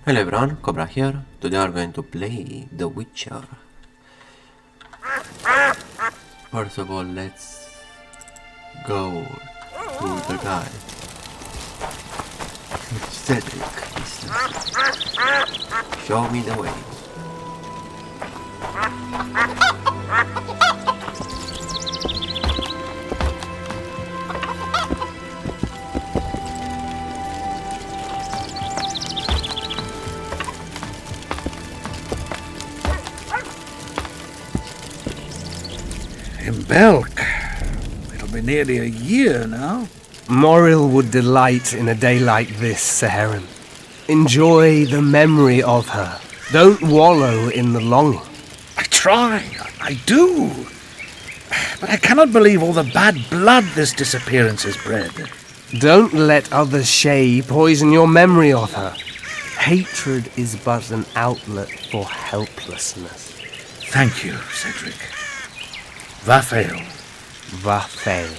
Hello everyone, Cobra here. Today we are going to play The Witcher. First of all, let's go to the guy. Cedric. Show me the way. In Belk. It'll be nearly a year now. Moril would delight in a day like this, Seherim. Enjoy the memory of her. Don't wallow in the longing. I try. I do. But I cannot believe all the bad blood this disappearance has bred. Don't let other Shay poison your memory of her. Hatred is but an outlet for helplessness. Thank you, Cedric. Vafael. Vafael.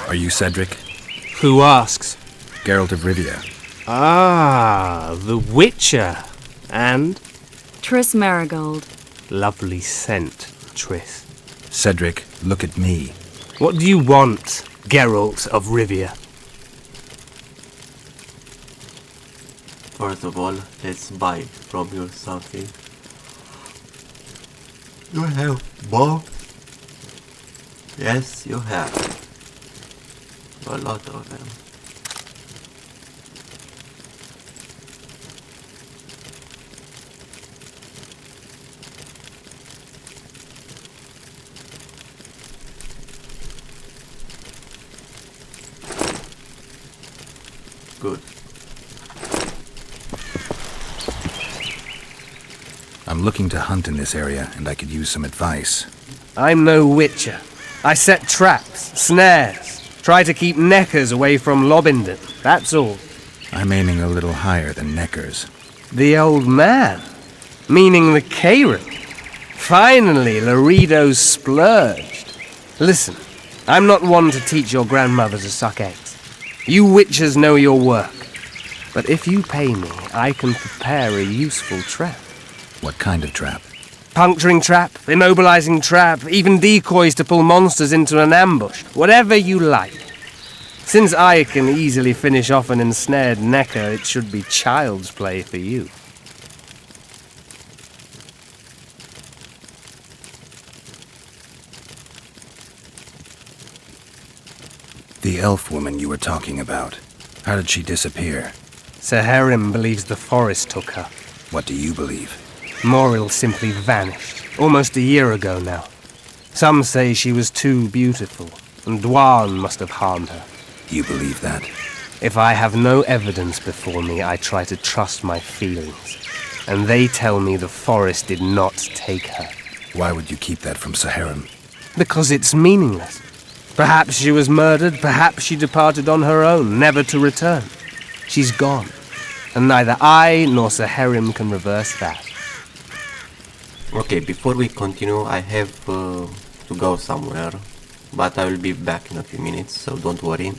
Are you Cedric? Who asks? Geralt of Rivia. Ah, the Witcher. And? Triss Marigold. Lovely scent, Triss. Cedric, look at me. What do you want, Geralt of Rivia? First of all, let's buy from you something. You have bow? Yes, you have. A lot of them. Good. I'm looking to hunt in this area, and I could use some advice. I'm no witcher. I set traps, snares, try to keep neckers away from Lobindon, that's all. I'm aiming a little higher than Neckers. The old man? Meaning the Karen? Finally, Laredo splurged. Listen, I'm not one to teach your grandmother to suck eggs. You witchers know your work. But if you pay me, I can prepare a useful trap. What kind of trap? Puncturing trap, immobilizing trap, even decoys to pull monsters into an ambush. Whatever you like. Since I can easily finish off an ensnared necker, it should be child's play for you. The elf woman you were talking about. How did she disappear? Seherim believes the forest took her. What do you believe? Moril simply vanished, almost a year ago now. Some say she was too beautiful, and Dwan must have harmed her. You believe that? If I have no evidence before me, I try to trust my feelings. And they tell me the forest did not take her. Why would you keep that from Seherim? Because it's meaningless. Perhaps she was murdered, perhaps she departed on her own, never to return. She's gone, and neither I nor Seherim can reverse that. Okay, before we continue, I have to go somewhere, but I will be back in a few minutes, so don't worry.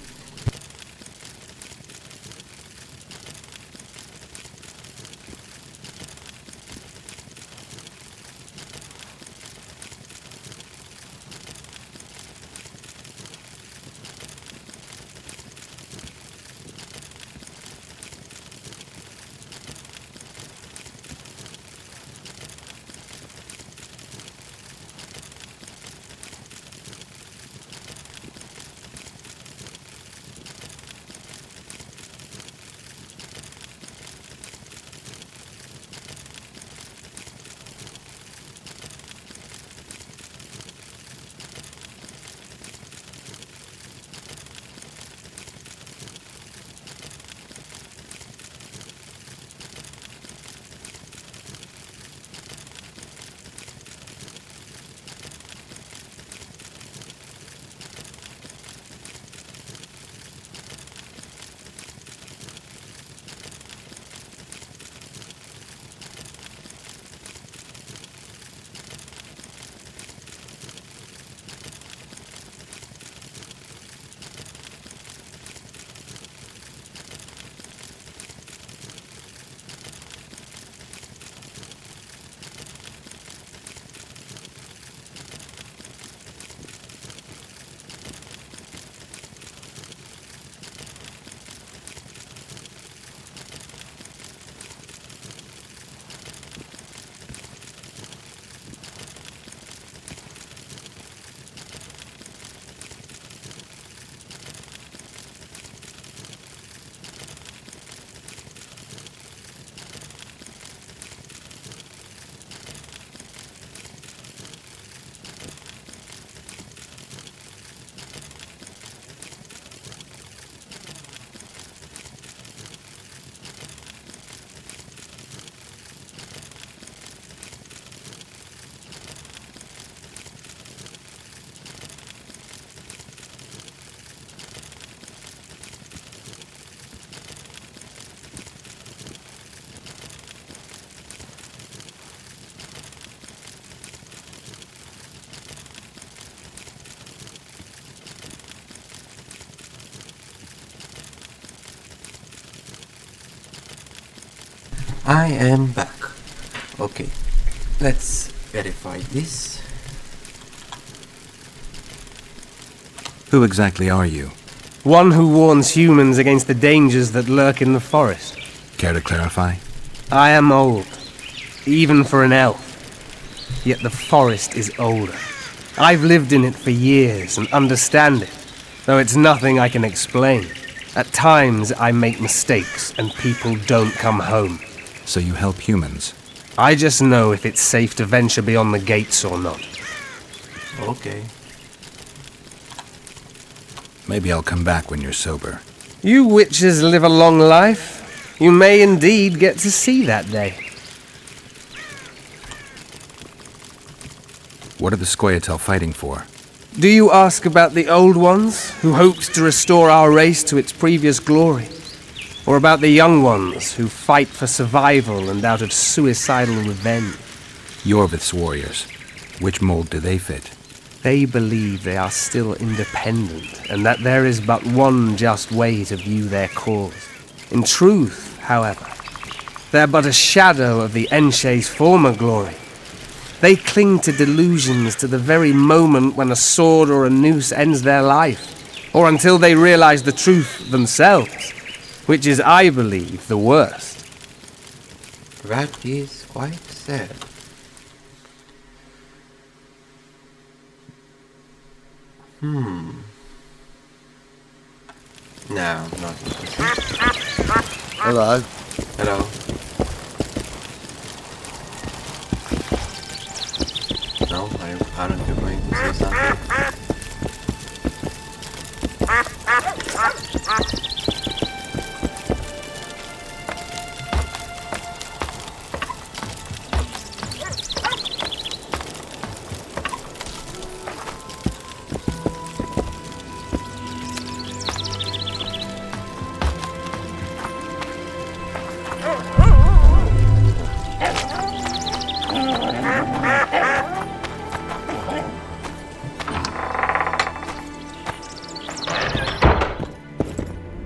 I am back. Okay, let's verify this. Who exactly are you? One who warns humans against the dangers that lurk in the forest. Care to clarify? I am old, even for an elf. Yet the forest is older. I've lived in it for years and understand it, though it's nothing I can explain. At times I make mistakes and people don't come home. So you help humans? I just know if it's safe to venture beyond the gates or not. Okay. Maybe I'll come back when you're sober. You witches live a long life. You may indeed get to see that day. What are the Scoia'tael fighting for? Do you ask about the old ones, who hoped to restore our race to its previous glory? Or about the young ones, who fight for survival and out of suicidal revenge? Yorvith's warriors. Which mold do they fit? They believe they are still independent, and that there is but one just way to view their cause. In truth, however, they're but a shadow of the Enshe's former glory. They cling to delusions to the very moment when a sword or a noose ends their life, or until they realize the truth themselves, which is, I believe, the worst. That is quite sad. No, not interesting. Hello. Hello. No, aren't you going to say something?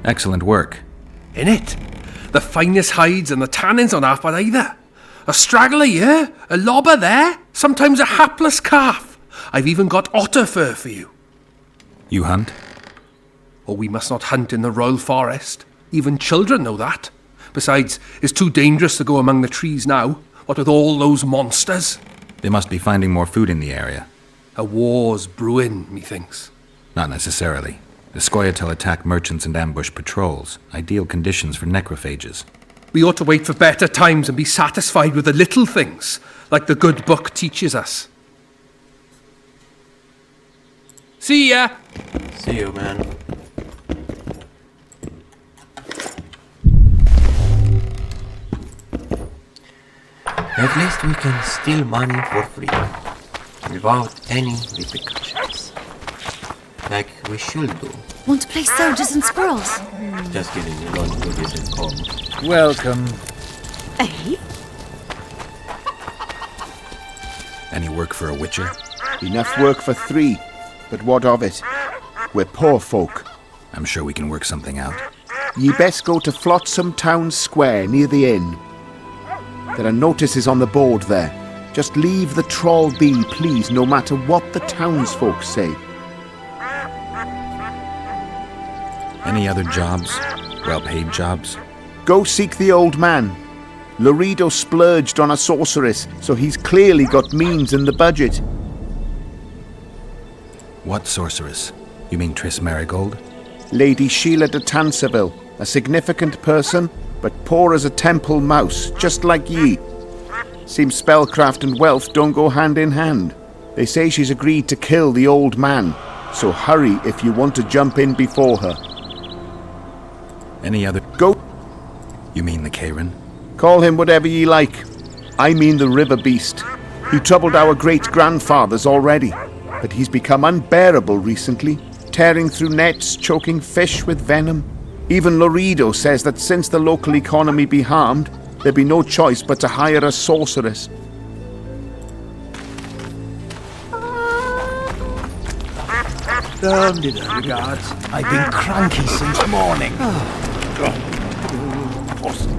Excellent work. In it. The finest hides and the tannins on half by either. A straggler here, a lobber there, sometimes a hapless calf. I've even got otter fur for you. You hunt? Oh, we must not hunt in the royal forest. Even children know that. Besides, it's too dangerous to go among the trees now, what with all those monsters. They must be finding more food in the area. A war's brewing, methinks. Not necessarily. The Scoia'tael attack merchants and ambush patrols. Ideal conditions for necrophages. We ought to wait for better times and be satisfied with the little things, like the good book teaches us. See ya! See you, man. At least we can steal money for free, without any repercussions. Like we should do. Want to play soldiers and squirrels? Just kidding, you don't do this at home. Welcome. Eh? Any work for a witcher? Enough work for 3, but what of it? We're poor folk. I'm sure we can work something out. Ye best go to Flotsam Town Square near the inn. There are notices on the board there. Just leave the trawl be, please, no matter what the townsfolk say. Any other jobs? Well-paid jobs? Go seek the old man. Loredo splurged on a sorceress, so he's clearly got means in the budget. What sorceress? You mean Triss Merigold? Lady Sheila de Tanserville, a significant person, but poor as a temple mouse, just like ye. Seems spellcraft and wealth don't go hand in hand. They say she's agreed to kill the old man, so hurry if you want to jump in before her. Any other... Go. You mean the Karen? Call him whatever ye like. I mean the river beast. He troubled our great-grandfathers already, but he's become unbearable recently, tearing through nets, choking fish with venom. Even Loredo says that since the local economy be harmed, there'd be no choice but to hire a sorceress. Regards. I've been cranky since morning.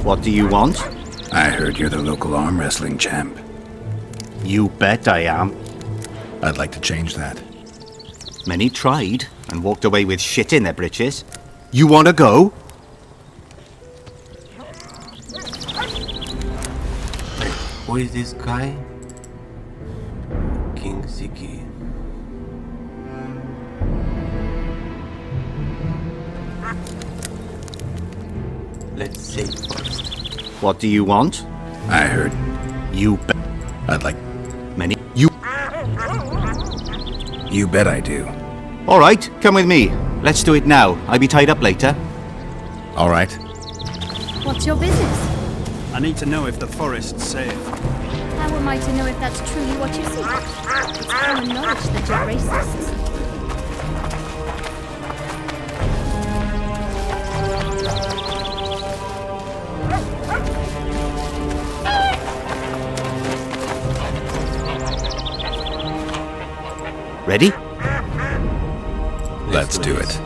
What do you want? I heard you're the local arm wrestling champ. You bet I am. I'd like to change that. Many tried and walked away with shit in their britches. You want to go? Who is this guy? King Ziggy. Let's save first. What do you want? I heard. You bet. I'd like. Many. You. You bet I do. All right, come with me. Let's do it now. I'll be tied up later. All right. What's your business? I need to know if the forest's safe. How am I to know if that's truly what you seek? It's common knowledge that you're racists. Ready? Let's do it.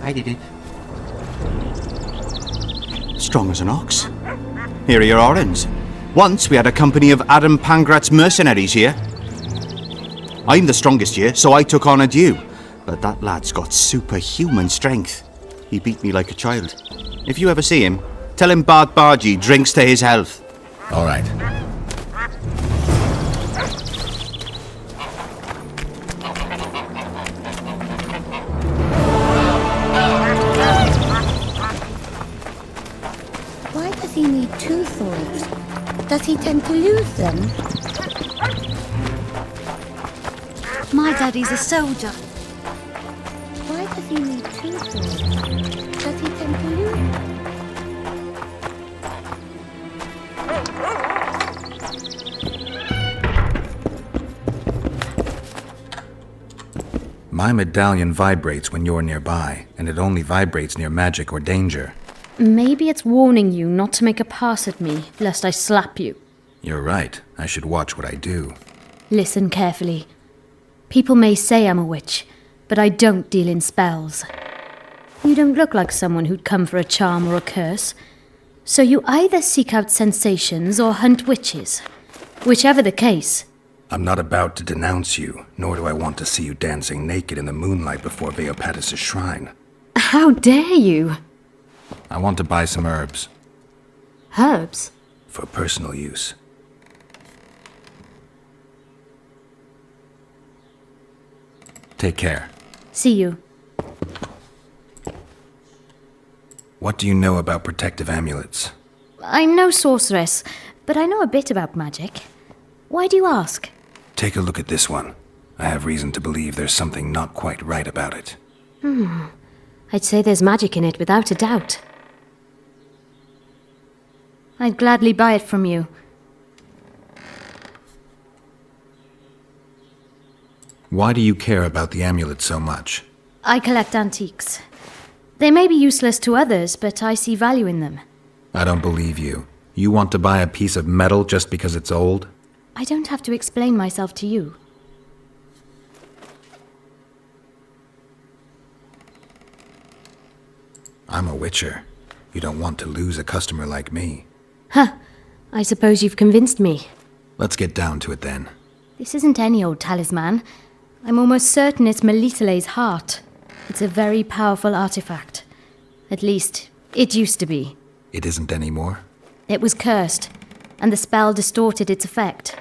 I did it. Strong as an ox. Here are your orange. Once we had a company of Adam Pangrat's mercenaries here. I'm the strongest here, so I took on a due. But that lad's got superhuman strength. He beat me like a child. If you ever see him, tell him Bart Bargy drinks to his health. All right. Why does he need two swords? Does he tend to lose them? My daddy's a soldier. Why does he need two swords? Does he tend to lose them? My medallion vibrates when you're nearby, and it only vibrates near magic or danger. Maybe it's warning you not to make a pass at me, lest I slap you. You're right. I should watch what I do. Listen carefully. People may say I'm a witch, but I don't deal in spells. You don't look like someone who'd come for a charm or a curse. So you either seek out sensations or hunt witches. Whichever the case. I'm not about to denounce you, nor do I want to see you dancing naked in the moonlight before Veopatis' shrine. How dare you? I want to buy some herbs. Herbs? For personal use. Take care. See you. What do you know about protective amulets? I'm no sorceress, but I know a bit about magic. Why do you ask? Take a look at this one. I have reason to believe there's something not quite right about it. I'd say there's magic in it without a doubt. I'd gladly buy it from you. Why do you care about the amulet so much? I collect antiques. They may be useless to others, but I see value in them. I don't believe you. You want to buy a piece of metal just because it's old? I don't have to explain myself to you. I'm a witcher. You don't want to lose a customer like me. Huh. I suppose you've convinced me. Let's get down to it then. This isn't any old talisman. I'm almost certain it's Melitele's heart. It's a very powerful artifact. At least, it used to be. It isn't anymore? It was cursed, and the spell distorted its effect.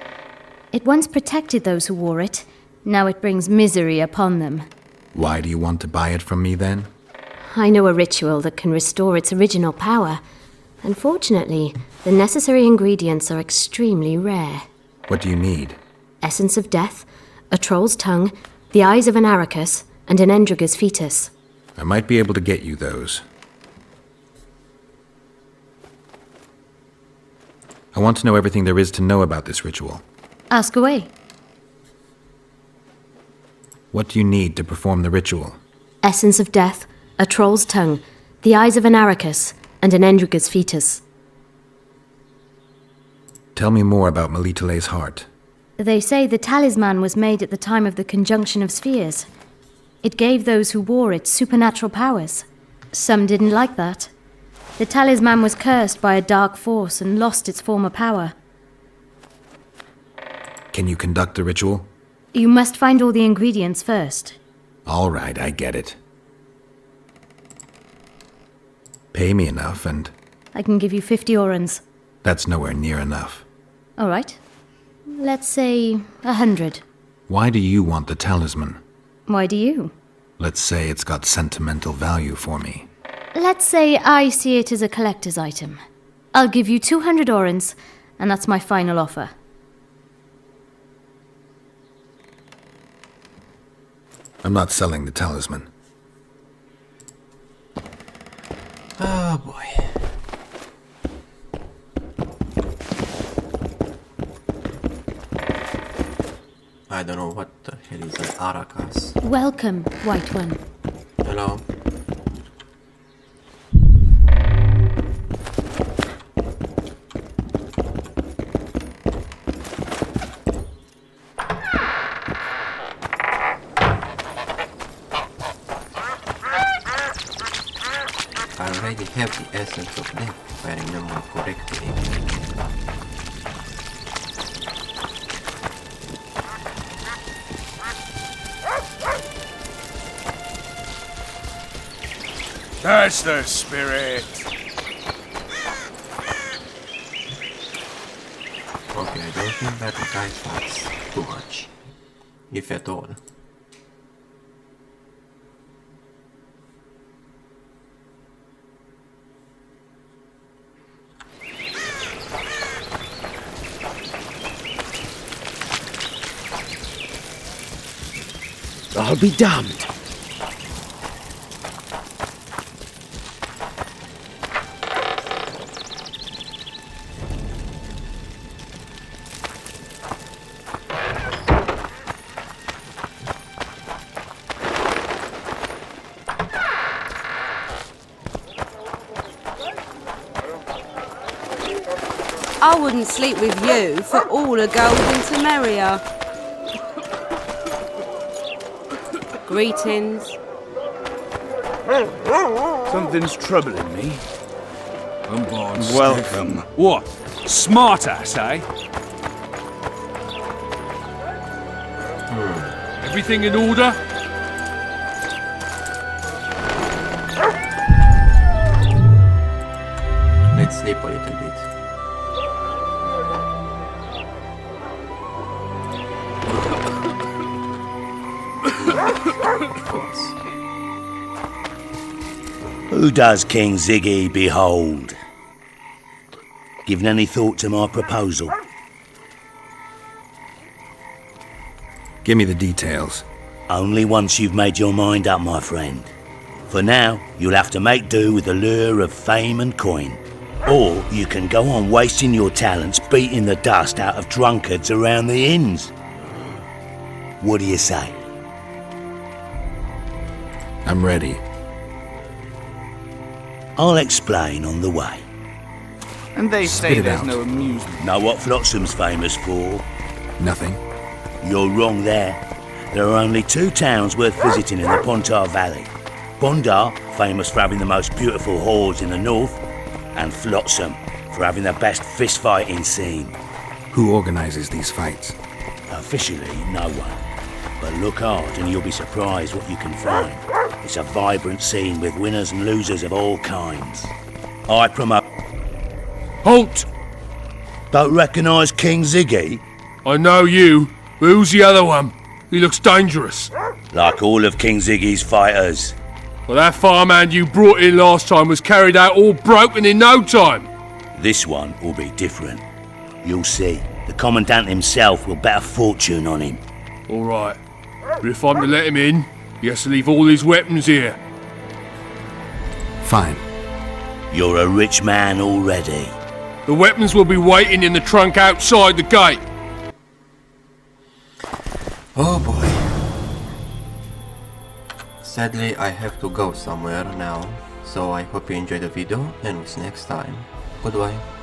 It once protected those who wore it. Now it brings misery upon them. Why do you want to buy it from me then? I know a ritual that can restore its original power. Unfortunately, the necessary ingredients are extremely rare. What do you need? Essence of death, a troll's tongue, the eyes of an Arachus, and an Endriga's fetus. I might be able to get you those. I want to know everything there is to know about this ritual. Ask away. What do you need to perform the ritual? Essence of death, a troll's tongue, the eyes of an Arrakis, and an Endriga's fetus. Tell me more about Melitele's heart. They say the talisman was made at the time of the conjunction of spheres. It gave those who wore it supernatural powers. Some didn't like that. The talisman was cursed by a dark force and lost its former power. Can you conduct the ritual? You must find all the ingredients first. All right, I get it. Pay me enough, and I can give you 50 orens. that's nowhere near enough. All right. Let's say 100. Why do you want the talisman? Why do you? Let's say it's got sentimental value for me. Let's say I see it as a collector's item. I'll give you 200 orens, and that's my final offer. I'm not selling the talisman. Oh boy. I don't know what the hell is an Arrakis. Welcome, White One. Hello. I already have the essence of death, if I remember correctly. That's the spirit. Okay, I don't think that guy talks too much, if at all. I'll be damned. I wouldn't sleep with you for all of Golden Temeria. Greetings. Something's troubling me. Come on, Welcome. What? Smartass, eh? Everything in order? Let's sleep a little bit. Of course. Who does King Ziggy behold? Given any thought to my proposal? Give me the details. Only once you've made your mind up, my friend. For now, you'll have to make do with the lure of fame and coin. Or you can go on wasting your talents beating the dust out of drunkards around the inns. What do you say? I'm ready. I'll explain on the way. And they Spit say it there's out. no amusement. Know what Flotsam's famous for? Nothing. You're wrong there. There are only two towns worth visiting in the Pontar Valley. Bondar, famous for having the most beautiful halls in the north, and Flotsam, for having the best fist-fighting scene. Who organizes these fights? Officially, no one. But look hard and you'll be surprised what you can find. It's a vibrant scene with winners and losers of all kinds. I promote... Halt! Don't recognise King Ziggy? I know you, but who's the other one? He looks dangerous. Like all of King Ziggy's fighters. Well, that farmhand you brought in last time was carried out all broken in no time. This one will be different. You'll see. The Commandant himself will bet a fortune on him. All right, but if I'm to let him in, he has to leave all his weapons here. Fine. You're a rich man already. The weapons will be waiting in the trunk outside the gate. Oh boy. Sadly, I have to go somewhere now, so I hope you enjoyed the video and we'll see you next time. Goodbye.